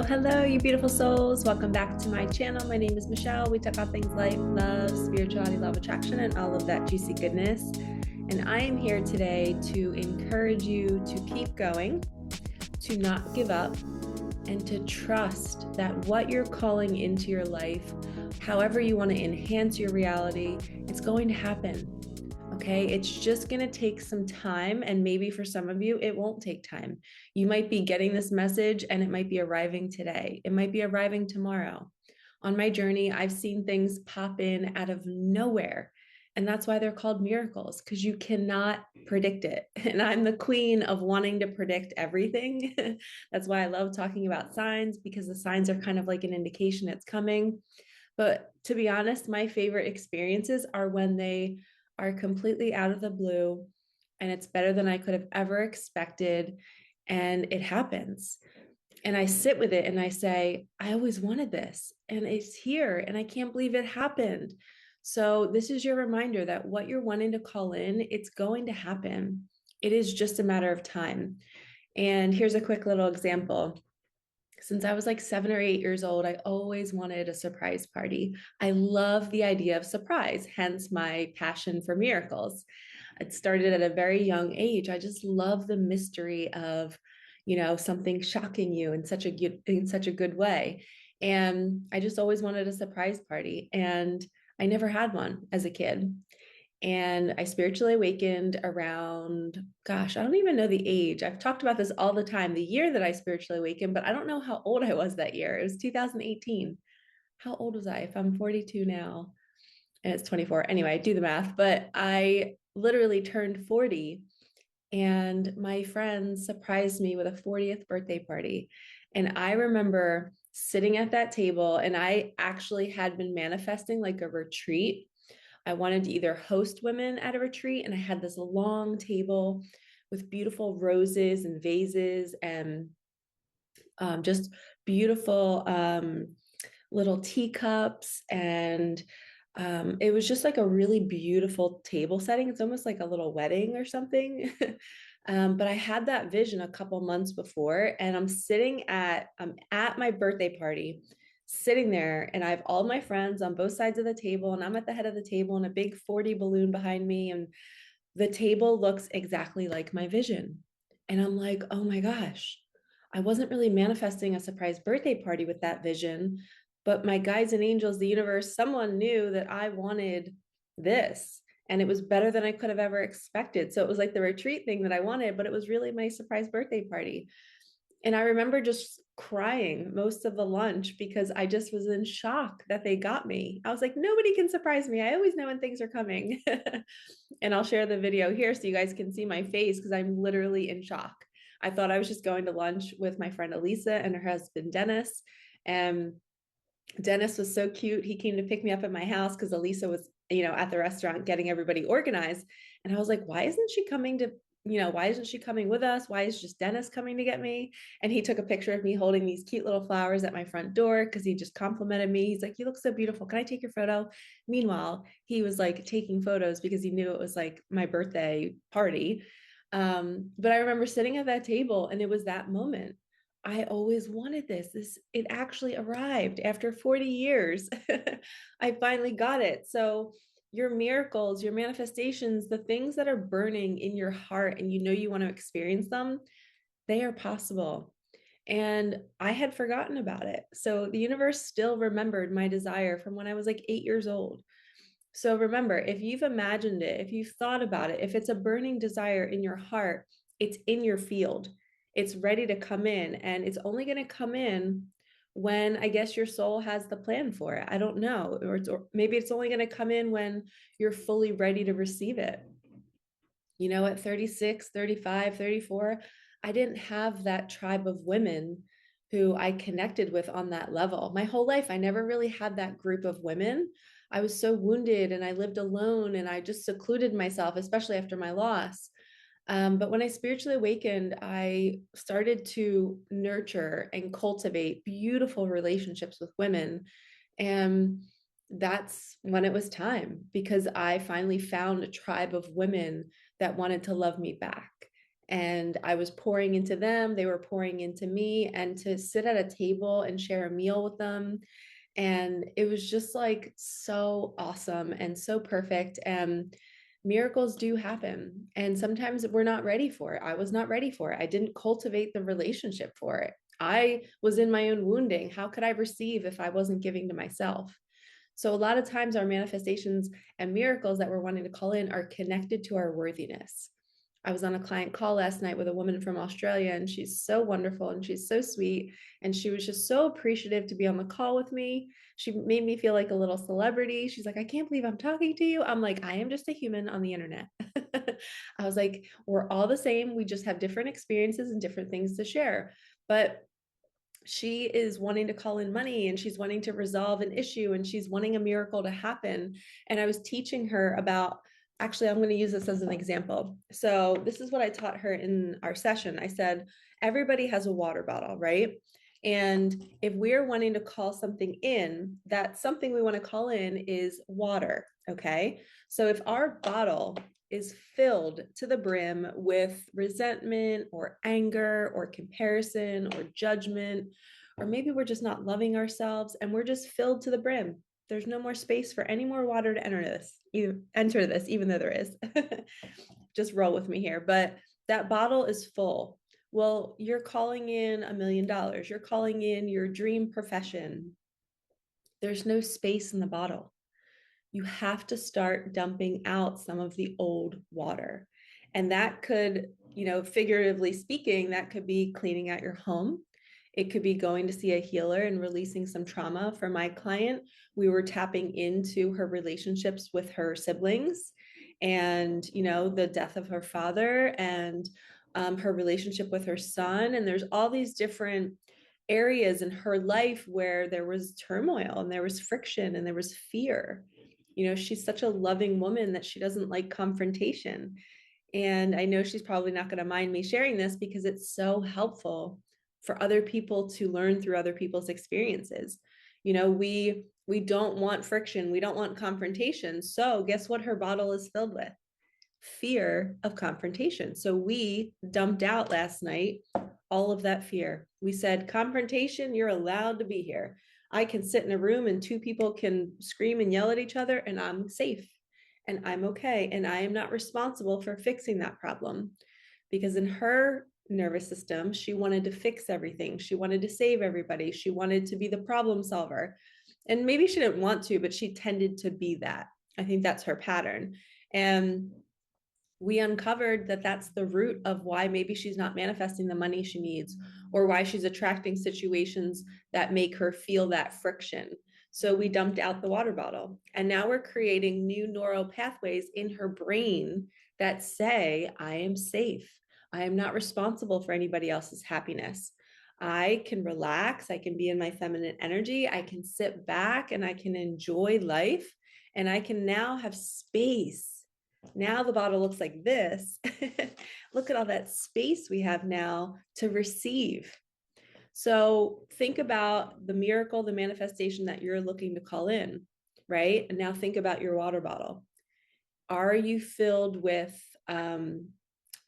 Hello, you beautiful souls. Welcome back to my channel. My name is Michelle. We talk about things like love, spirituality, love, attraction, and all of that juicy goodness. And I am here today to encourage you to keep going, to not give up, and to trust that what you're calling into your life, however you want to enhance your reality, it's going to happen. Okay, it's just going to take some time. And maybe for some of you, it won't take time. You might be getting this message and it might be arriving today. It might be arriving tomorrow. On my journey, I've seen things pop in out of nowhere. And that's why they're called miracles, because you cannot predict it. And I'm the queen of wanting to predict everything. That's why I love talking about signs, because the signs are kind of like an indication it's coming. But to be honest, my favorite experiences are when they are completely out of the blue and it's better than I could have ever expected. And it happens. And I sit with it and I say, I always wanted this and it's here and I can't believe it happened. So this is your reminder that what you're wanting to call in, it's going to happen. It is just a matter of time. And here's a quick little example. Since I was like 7 or 8 years old, I always wanted a surprise party. I love the idea of surprise, hence my passion for miracles. It started at a very young age. I just love the mystery of, something shocking you in such a good way. And I just always wanted a surprise party. And I never had one as a kid. And I spiritually awakened around, gosh, I don't even know the age. I've talked about this all the time, the year that I spiritually awakened, but I don't know how old I was that year. It was 2018. How old was I? If I'm 42 now and it's 24. Anyway, do the math, but I literally turned 40 and my friends surprised me with a 40th birthday party. And I remember sitting at that table and I actually had been manifesting like a retreat. I wanted to either host women at a retreat, and I had this long table with beautiful roses and vases and just beautiful little teacups. And it was just like a really beautiful table setting. It's almost like a little wedding or something. But I had that vision a couple months before, and I'm at my birthday party sitting there and I have all my friends on both sides of the table and I'm at the head of the table and a big 40 balloon behind me and the table looks exactly like my vision. And I'm like, oh my gosh, I wasn't really manifesting a surprise birthday party with that vision, but my guides and angels, the universe, someone knew that I wanted this. And it was better than I could have ever expected. So it was like the retreat thing that I wanted, but it was really my surprise birthday party. And I remember just crying most of the lunch because I just was in shock that they got me. I was like, nobody can surprise me. I always know when things are coming. And I'll share the video here so you guys can see my face because I'm literally in shock. I thought I was just going to lunch with my friend Elisa and her husband Dennis. And Dennis was so cute. He came to pick me up at my house because Elisa was, at the restaurant getting everybody organized. And I was like, why isn't she coming with us? Why is just Dennis coming to get me? And he took a picture of me holding these cute little flowers at my front door because he just complimented me. He's like, you look so beautiful. Can I take your photo? Meanwhile, he was like taking photos because he knew it was like my birthday party. But I remember sitting at that table and it was that moment. I always wanted this. It actually arrived after 40 years. I finally got it. So your miracles, your manifestations, the things that are burning in your heart and you want to experience them, they are possible. And I had forgotten about it. So the universe still remembered my desire from when I was like 8 years old. So remember, if you've imagined it, if you've thought about it, if it's a burning desire in your heart, it's in your field. It's ready to come in, and it's only going to come in when I guess your soul has the plan for it. I don't know. Or maybe it's only going to come in when you're fully ready to receive it. At 36, 35, 34, I didn't have that tribe of women who I connected with on that level. My whole life, I never really had that group of women. I was so wounded and I lived alone and I just secluded myself, especially after my loss. But when I spiritually awakened, I started to nurture and cultivate beautiful relationships with women. And that's when it was time because I finally found a tribe of women that wanted to love me back. And I was pouring into them, they were pouring into me, and to sit at a table and share a meal with them. And it was just like so awesome and so perfect. And miracles do happen. And sometimes we're not ready for it. I was not ready for it. I didn't cultivate the relationship for it. I was in my own wounding. How could I receive if I wasn't giving to myself? So, a lot of times, our manifestations and miracles that we're wanting to call in are connected to our worthiness. I was on a client call last night with a woman from Australia, and she's so wonderful and she's so sweet. And she was just so appreciative to be on the call with me. She made me feel like a little celebrity. She's like, I can't believe I'm talking to you. I'm like, I am just a human on the internet. I was like, we're all the same. We just have different experiences and different things to share. But she is wanting to call in money and she's wanting to resolve an issue and she's wanting a miracle to happen. And I was teaching her about, actually, I'm going to use this as an example. So, this is what I taught her in our session. I said, everybody has a water bottle, right? And if we're wanting to call something in, that something we want to call in is water. Okay. So, if our bottle is filled to the brim with resentment or anger or comparison or judgment, or maybe we're just not loving ourselves and we're just filled to the brim. There's no more space for any more water to enter this, even though there is. Just roll with me here. But that bottle is full. Well, you're calling in $1 million. You're calling in your dream profession. There's no space in the bottle. You have to start dumping out some of the old water. And that could, figuratively speaking, that could be cleaning out your home. It could be going to see a healer and releasing some trauma. For my client, we were tapping into her relationships with her siblings and, the death of her father and her relationship with her son. And there's all these different areas in her life where there was turmoil and there was friction and there was fear. She's such a loving woman that she doesn't like confrontation. And I know she's probably not going to mind me sharing this because it's so helpful for other people to learn through other people's experiences. We don't want friction, we don't want confrontation. So guess what her bottle is filled with? Fear of confrontation. So we dumped out last night all of that fear. We said, confrontation, you're allowed to be here. I can sit in a room and two people can scream and yell at each other and I'm safe and I'm okay. And I am not responsible for fixing that problem. Because in her nervous system, she wanted to fix everything. She wanted to save everybody. She wanted to be the problem solver. And maybe she didn't want to, but she tended to be that. I think that's her pattern. And we uncovered that that's the root of why maybe she's not manifesting the money she needs or why she's attracting situations that make her feel that friction. So we dumped out the water bottle and now we're creating new neural pathways in her brain that say, I am safe. I am not responsible for anybody else's happiness. I can relax. I can be in my feminine energy. I can sit back and I can enjoy life. And I can now have space. Now the bottle looks like this. Look at all that space we have now to receive. So think about the miracle, the manifestation that you're looking to call in, right? And now think about your water bottle. Are you filled with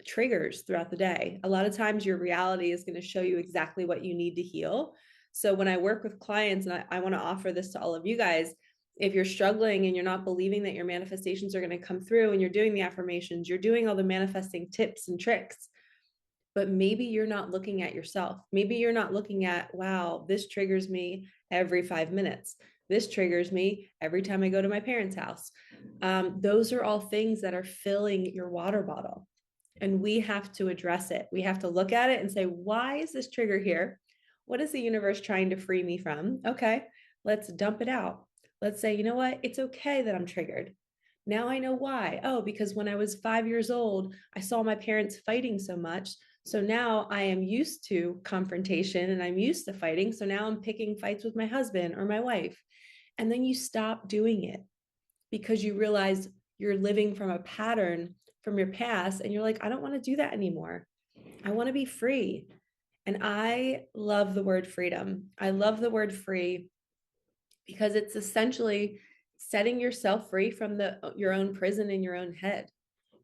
triggers throughout the day? A lot of times your reality is going to show you exactly what you need to heal. So when I work with clients, and I want to offer this to all of you guys, if you're struggling and you're not believing that your manifestations are going to come through and you're doing the affirmations, you're doing all the manifesting tips and tricks, but maybe you're not looking at yourself. Maybe you're not looking at, wow, this triggers me every 5 minutes. This triggers me every time I go to my parents' house. Those are all things that are filling your water bottle. And we have to address it. We have to look at it and say, why is this trigger here? What is the universe trying to free me from? Okay, let's dump it out. Let's say, you know what? It's okay that I'm triggered. Now I know why. Oh, because when I was 5 years old, I saw my parents fighting so much. So now I am used to confrontation and I'm used to fighting. So now I'm picking fights with my husband or my wife. And then you stop doing it because you realize you're living from a pattern from your past and you're like, I don't want to do that anymore. I want to be free. And I love the word freedom. I love the word free because it's essentially setting yourself free from your own prison in your own head.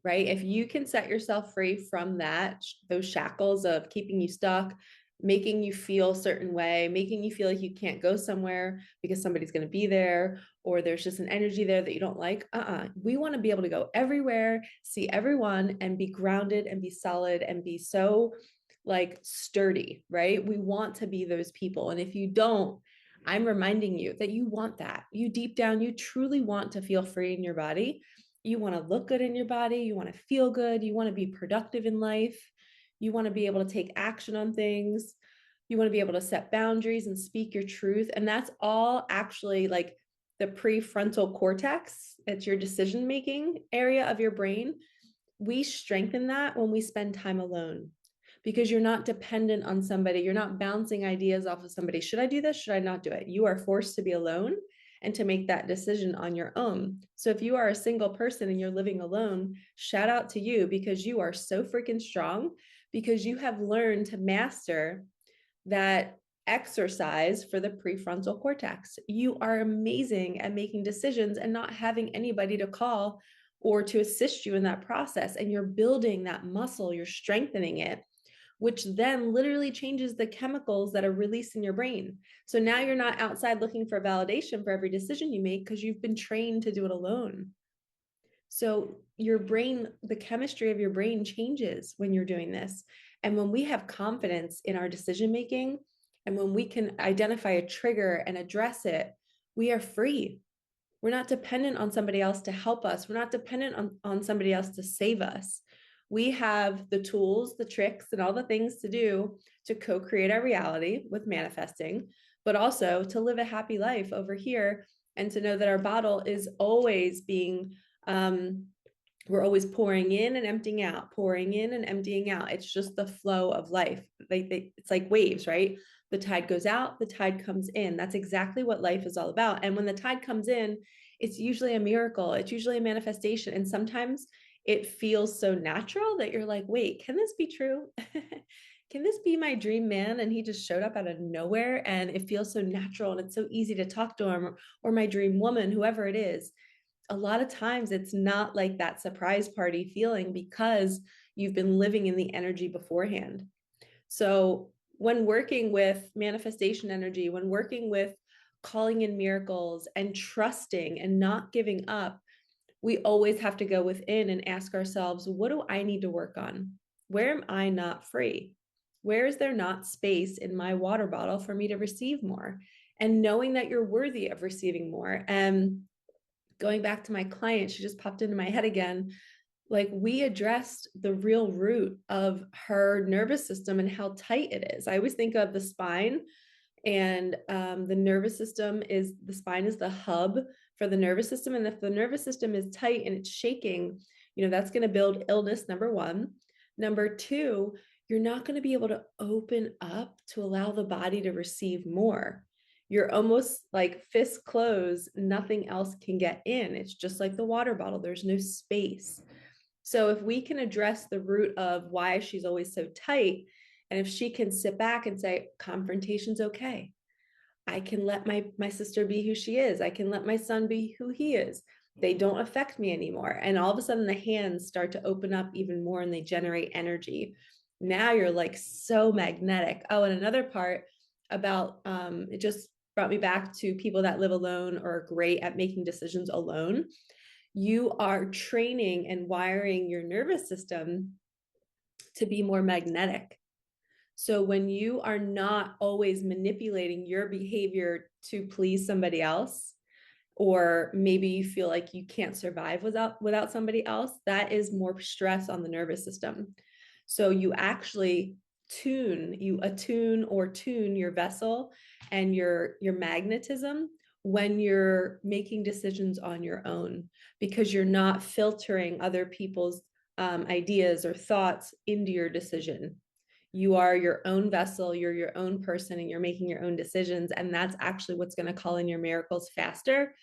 right? If you can set yourself free from that, those shackles of keeping you stuck, making you feel a certain way, making you feel like you can't go somewhere because somebody's going to be there, or there's just an energy there that you don't like. We want to be able to go everywhere, see everyone, and be grounded and be solid and be so like sturdy, right? We want to be those people. And if you don't, I'm reminding you that you want that. You deep down, you truly want to feel free in your body. You want to look good in your body. You want to feel good. You want to be productive in life. You want to be able to take action on things. You want to be able to set boundaries and speak your truth. And that's all actually like the prefrontal cortex. It's your decision making area of your brain. We strengthen that when we spend time alone because you're not dependent on somebody. You're not bouncing ideas off of somebody. Should I do this? Should I not do it? You are forced to be alone and to make that decision on your own. So if you are a single person and you're living alone, shout out to you because you are so freaking strong because you have learned to master that exercise for the prefrontal cortex. You are amazing at making decisions and not having anybody to call or to assist you in that process. And you're building that muscle, you're strengthening it, which then literally changes the chemicals that are released in your brain. So now you're not outside looking for validation for every decision you make because you've been trained to do it alone. So your brain, the chemistry of your brain changes when you're doing this. And when we have confidence in our decision making, and when we can identify a trigger and address it, we are free. We're not dependent on somebody else to help us. We're not dependent on somebody else to save us. We have the tools, the tricks, and all the things to do to co-create our reality with manifesting, but also to live a happy life over here and to know that our bottle is always being, we're always pouring in and emptying out, pouring in and emptying out. It's just the flow of life. It's like waves, right? The tide goes out, the tide comes in. That's exactly what life is all about. And when the tide comes in, it's usually a miracle. It's usually a manifestation. And sometimes it feels so natural that you're like, wait, can this be true? Can this be my dream man? And he just showed up out of nowhere and it feels so natural and it's so easy to talk to him or my dream woman, whoever it is. A lot of times it's not like that surprise party feeling because you've been living in the energy beforehand. So when working with manifestation energy, when working with calling in miracles and trusting and not giving up, we always have to go within and ask ourselves, what do I need to work on? Where am I not free? Where is there not space in my water bottle for me to receive more? And knowing that you're worthy of receiving more. And going back to my client, she just popped into my head again. Like we addressed the real root of her nervous system and how tight it is. I always think of the spine and the nervous system is the spine is the hub for the nervous system. And if the nervous system is tight and it's shaking, that's going to build illness, number one. Number two, you're not going to be able to open up to allow the body to receive more. You're almost like fist closed, nothing else can get in. It's just like the water bottle, there's no space. So if we can address the root of why she's always so tight, and if she can sit back and say, confrontation's okay. I can let my sister be who she is. I can let my son be who he is. They don't affect me anymore. And all of a sudden the hands start to open up even more and they generate energy. Now you're like so magnetic. Oh, and another part about it just brought me back to people that live alone or are great at making decisions alone. You are training and wiring your nervous system to be more magnetic. So when you are not always manipulating your behavior to please somebody else, or maybe you feel like you can't survive without somebody else, that is more stress on the nervous system. So you actually tune your vessel and your magnetism when you're making decisions on your own, because you're not filtering other people's ideas or thoughts into your decision. You are your own vessel, you're your own person, and you're making your own decisions. And that's actually what's going to call in your miracles faster,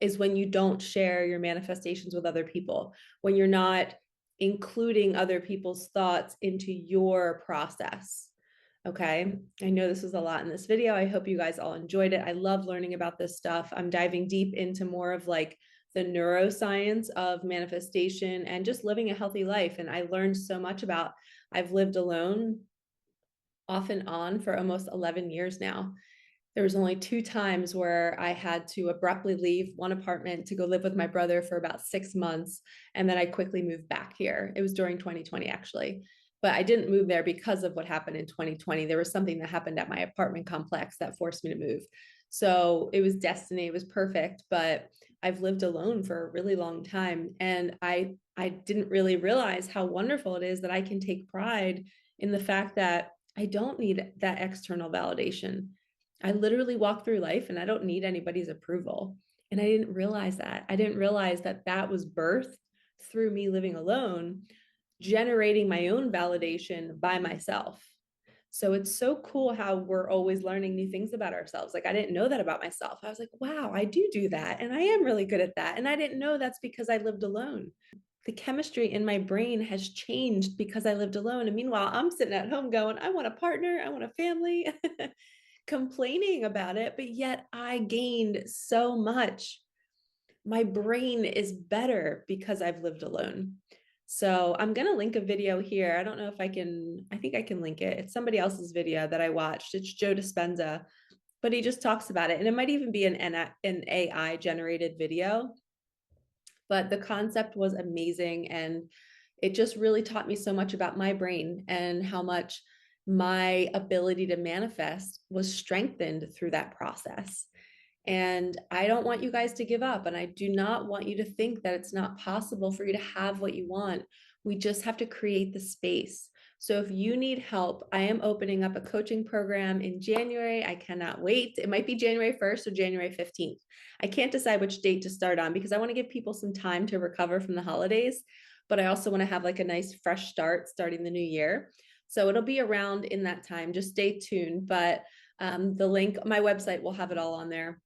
is when you don't share your manifestations with other people, when you're not including other people's thoughts into your process. Okay. I know this was a lot in this video. I hope you guys all enjoyed it. I love learning about this stuff. I'm diving deep into more of like the neuroscience of manifestation and just living a healthy life. And I learned so much about, I've lived alone off and on for almost 11 years now. There was only 2 times where I had to abruptly leave one apartment to go live with my brother for about 6 months. And then I quickly moved back here. It was during 2020, actually. But I didn't move there because of what happened in 2020. There was something that happened at my apartment complex that forced me to move. So it was destiny. It was perfect. But I've lived alone for a really long time. And I didn't really realize how wonderful it is that I can take pride in the fact that I don't need that external validation. I literally walk through life and I don't need anybody's approval. And I didn't realize that. I didn't realize that that was birthed through me living alone, generating my own validation by myself. So it's so cool how we're always learning new things about ourselves. Like I didn't know that about myself. I was like, wow, I do that. And I am really good at that. And I didn't know that's because I lived alone. The chemistry in my brain has changed because I lived alone. And meanwhile, I'm sitting at home going, I want a partner, I want a family. Complaining about it, but yet I gained so much. My brain is better because I've lived alone. So I'm going to link a video here. I don't know if I can, I think I can link it. It's somebody else's video that I watched. It's Joe Dispenza, but he just talks about it. And it might even be an AI generated video, but the concept was amazing. And it just really taught me so much about my brain and how much my ability to manifest was strengthened through that process. And I don't want you guys to give up. And I do not want you to think that it's not possible for you to have what you want. We just have to create the space. So if you need help, I am opening up a coaching program in January. I cannot wait. It might be January 1st or January 15th. I can't decide which date to start on because I want to give people some time to recover from the holidays, but I also want to have like a nice fresh start starting the new year. So it'll be around in that time. Just stay tuned. But the link, my website will have it all on there.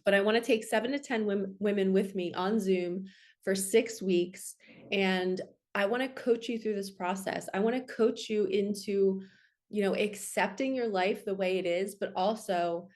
But I want to take 7 to 10 women with me on Zoom for 6 weeks. And I want to coach you through this process. I want to coach you into, accepting your life the way it is, but also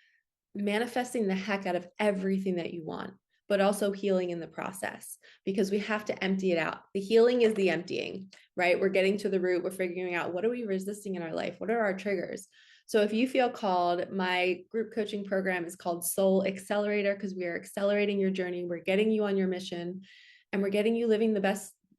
manifesting the heck out of everything that you want, but also healing in the process because we have to empty it out. The healing is the emptying, right? We're getting to the root. We're figuring out what are we resisting in our life? What are our triggers? So if you feel called, my group coaching program is called Soul Accelerator because we are accelerating your journey. We're getting you on your mission and we're getting you living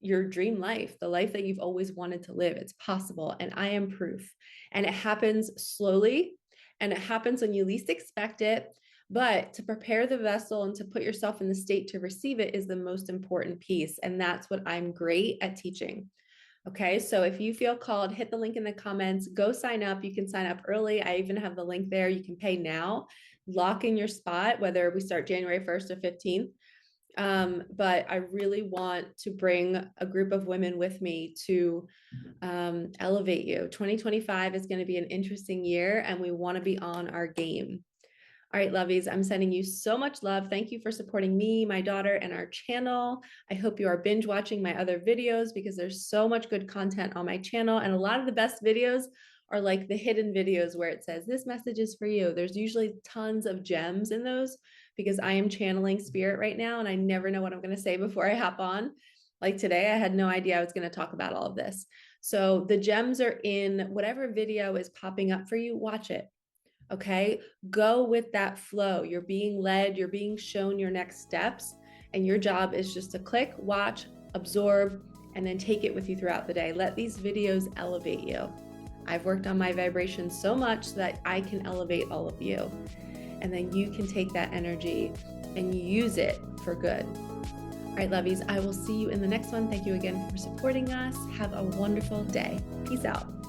your dream life, the life that you've always wanted to live. It's possible. And I am proof. And it happens slowly and it happens when you least expect it. But to prepare the vessel and to put yourself in the state to receive it is the most important piece. And that's what I'm great at teaching. Okay, so if you feel called, hit the link in the comments, go sign up. You can sign up early. I even have the link there. You can pay now, lock in your spot, whether we start January 1st or 15th. But I really want to bring a group of women with me to elevate you. 2025 is going to be an interesting year and we want to be on our game. All right, lovies, I'm sending you so much love. Thank you for supporting me, my daughter, and our channel. I hope you are binge watching my other videos because there's so much good content on my channel. And a lot of the best videos are like the hidden videos where it says, this message is for you. There's usually tons of gems in those because I am channeling spirit right now and I never know what I'm going to say before I hop on. Like today, I had no idea I was going to talk about all of this. So the gems are in whatever video is popping up for you, watch it. Okay, go with that flow. You're being led, you're being shown your next steps, and your job is just to click, watch, absorb, and then take it with you throughout the day. Let these videos elevate you. I've worked on my vibration so much so that I can elevate all of you. And then you can take that energy and use it for good. All right, lovies, I will see you in the next one. Thank you again for supporting us. Have a wonderful day. Peace out.